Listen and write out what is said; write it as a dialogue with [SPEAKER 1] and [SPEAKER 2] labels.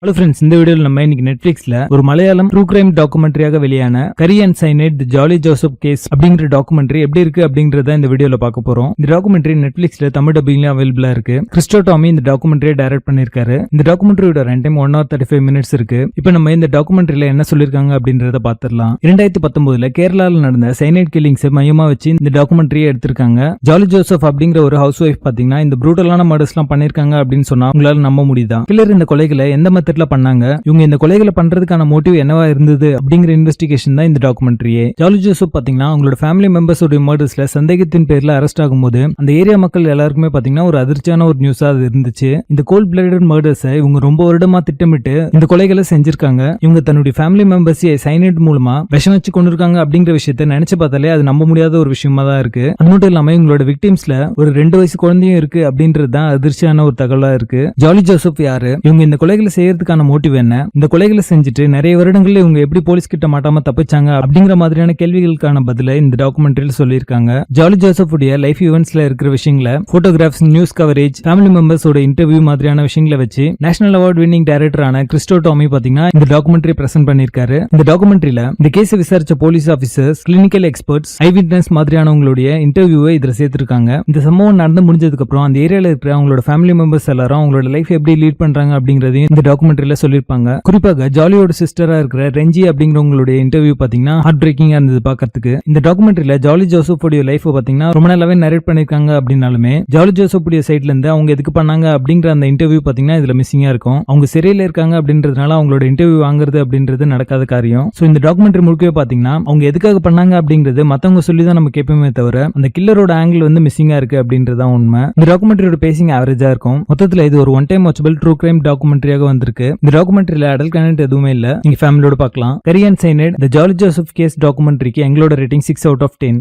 [SPEAKER 1] Hello friends, இந்த வீடியோவில் நம்ம இன்னைக்கு நெட்ஃபிளிக்ஸ்ல ஒரு மலையாளம் ட்ரூ கிரைம் டாக்குமெண்ட்ரியாக வெளியான curry and cyanide the Jolly Joseph case அப்படிங்கிற டாக்குமெண்ட்ரி எப்படி இருக்கு அப்படிங்கறத இந்த வீடியோல பார்க்க போறோம். இந்த டாக்குமெண்ட்ரி நெட்ஃபிளிக்ஸ்ல தமிழ் டப்பிங்ல அவைலபிளா இருக்கு. கிறிஸ்டோ டாமி இந்த டாக்குமெண்ட்ரியை டைரக்ட் பண்ணிருக்காரு. இந்த டாக்குமெண்ட்ரியோட ரன் டைம் 1 hour 35 minutes இருக்கு. இப்போ நம்ம இந்த டாக்குமெண்ட்ரியில என்ன சொல்லிருக்காங்க அப்படின்றத பாத்துடலாம். 2019 கேரளால நடந்த சைனைட் கில்லிங்ஸ் மையமா வச்சு இந்த டாக்குமெண்ட்ரியை எடுத்திருக்காங்க. ஜாலி ஜோசப் அப்படிங்கிற ஒரு ஹவுஸ் ஒய்ஃப் பாத்தீங்கன்னா இந்த ப்ரூட்டலான மர்டர்ஸ் எல்லாம் பண்ணிருக்காங்க அப்படின்னு சொன்னா உங்களால நம்ப முடியுதா? கில்லர் இந்த கொலைகளை எந்த பண்ணாங்க, இவங்க இந்த கொலைகளை பண்றதுக்கான மோட்டிவ் என்னவா இருந்தது அப்படிங்கிற இன்வெஸ்டிகேஷன் தான் இந்த டாக்குமெண்ட்ரியே. ஜாலி ஜோசப் பாத்தீங்கன்னா அவங்களோட ஃபேமிலி மெம்பர்ஸ் உடைய மர்டர்ஸ்ல சந்தேகத்தின் பேர்ல அரெஸ்ட் ஆகும்போது அந்த ஏரியா மக்கள் எல்லாருக்குமே பாத்தீங்கன்னா ஒரு அதிர்ச்சியான ஒரு நியூஸா அது இருந்துச்சு. இந்த கோல்ட் பிளடட் மர்டர்ஸை இவங்க ரொம்ப வருடமா திட்டமிட்டு இந்த கொலைகளை செஞ்சிருக்காங்க. இவங்க தன்னுடைய ஃபேமிலி மெம்பர்ஸ் சைனைட் மூலமா விஷம் வச்சு கொண்டிருக்காங்க அப்படிங்கிற விஷயத்தை நினைச்சு பார்த்தாலே அது நம்ப முடியாத ஒரு விஷயமா தான் இருக்கு. அது மட்டும் இல்லாம இவங்களோட விக்டிம்ஸ்ல ஒரு 2 வயசு குழந்தையும் இருக்கு அப்படின்றது தான் அதிர்ச்சியான ஒரு தகவலா இருக்கு. ஜாலி ஜோசப் யாரு, இவங்க இந்த கொலைகளை செய்யறதுக்கான மோட்டிவ் என்ன, இந்த கொலைகளை செஞ்சுட்டு நிறைய வருடங்கள்ல இவங்க எப்படி போலீஸ் கிட்ட மாட்டாம தப்பிச்சாங்க அப்படிங்கிற மாதிரியான கேள்விகளுக்கான பதிலை இந்த டாக்குமெண்ட்ரியில சொல்லியிருக்காங்க. ஜாலி ஜோசப் உடைய லைஃப் ஈவென்ட்ஸ்ல இருக்கிற விஷயங்களை, போட்டோகிராஃப்ஸ், நியூஸ் கவரேஜ், ஃபேமிலி மெம்பர்ஸோட இன்டர்வியூ மாதிரியான விஷயங்களை வச்சு நேஷனல் அவார்ட் வின்னிங் டைரக்டரான கிறிஸ்டோ டாமி பாத்தீங்கன்னா இந்த டாக்குமெண்ட்ரி பிரசன்ட் பண்ணிருக்காரு. இந்த டாக்குமெண்ட்ரியில இந்த கேஸ் விசாரிச்ச police officers, clinical experts, eyewitness மாதிரியானவங்களுடைய இன்டர்வியூவை இதுல சேர்த்திருக்காங்க. இந்த சம்பவம் நடந்து முடிஞ்சதுக்கு அப்புறம் அந்த ஏரியால இருக்கிற அவங்களோட ஃபேமிலி மெம்பர்ஸ் எல்லாரும் அவங்களோட லைஃப் எப்படி லீட் பண்றாங்க அப்படிங்கறதையும் இந்த டாக்குமெண்ட்ரியில சொல்லிருப்பாங்க. குறிப்பாக ஜாலியோட சிஸ்டரா இருக்கிற ரெஞ்சி அப்படிங்கிறவங்களுடைய இன்டர்வியூ பாத்தீங்கன்னா ஹார்ட் பிரேக்கிங்கா இருந்தது பாக்கிறதுக்கு. இந்த டாக்குமெண்ட்ரியில ஜாலி ஜோசப் உடைய லைஃப் பாத்தீங்கன்னா ரொம்ப நல்லாவே நரேட் பண்ணிருக்காங்க. அப்படின்னாலுமே ஜாலி ஜோசப் உடைய சைட்ல இருந்து அவங்க எதுக்கு பண்ணாங்க அப்படிங்கிற அந்த இன்டர்வியூ பாத்தீங்கன்னா இதுல மிஸ்ஸிங்கா இருக்கும். அவங்க சிறையில இருக்காங்க அப்படின்றதுனால அவங்களோட இன்டர்வியூ வாங்குறது அப்படின்றது நடக்காத காரியம். சோ இந்த டாக்குமெண்ட்ரி முழுக்கவே பாத்தீங்கன்னா அவங்க எதுக்காக பண்ணாங்க அப்படிங்கிறது மத்தவங்க சொல்லி தான் நம்ம கேட்போமே தவிர அந்த கில்லரோட ஆங்கிள் வந்து மிஸ்ஸிங்கா இருக்கு அப்படின்றதான் உண்மை. இந்த டாக்குமெண்ட்ரியோட பேசிங் ஆவரேஜா இருக்கும். மொத்தத்துல இது ஒரு one time watchable true crime டாக்குமெண்ட்ரியாக வந்திருக்கு. இந்த டாக்குமெண்ட்ரியில அடல்ட் கண்டென்ட் எதுவுமே இல்ல. நீங்க ஃபேமிலியோட பார்க்கலாம். Curry and cyanide the Jolly Joseph case டாக்குமெண்ட்ரிக்கு எங்களோட ரேட்டிங் 6 out of 10.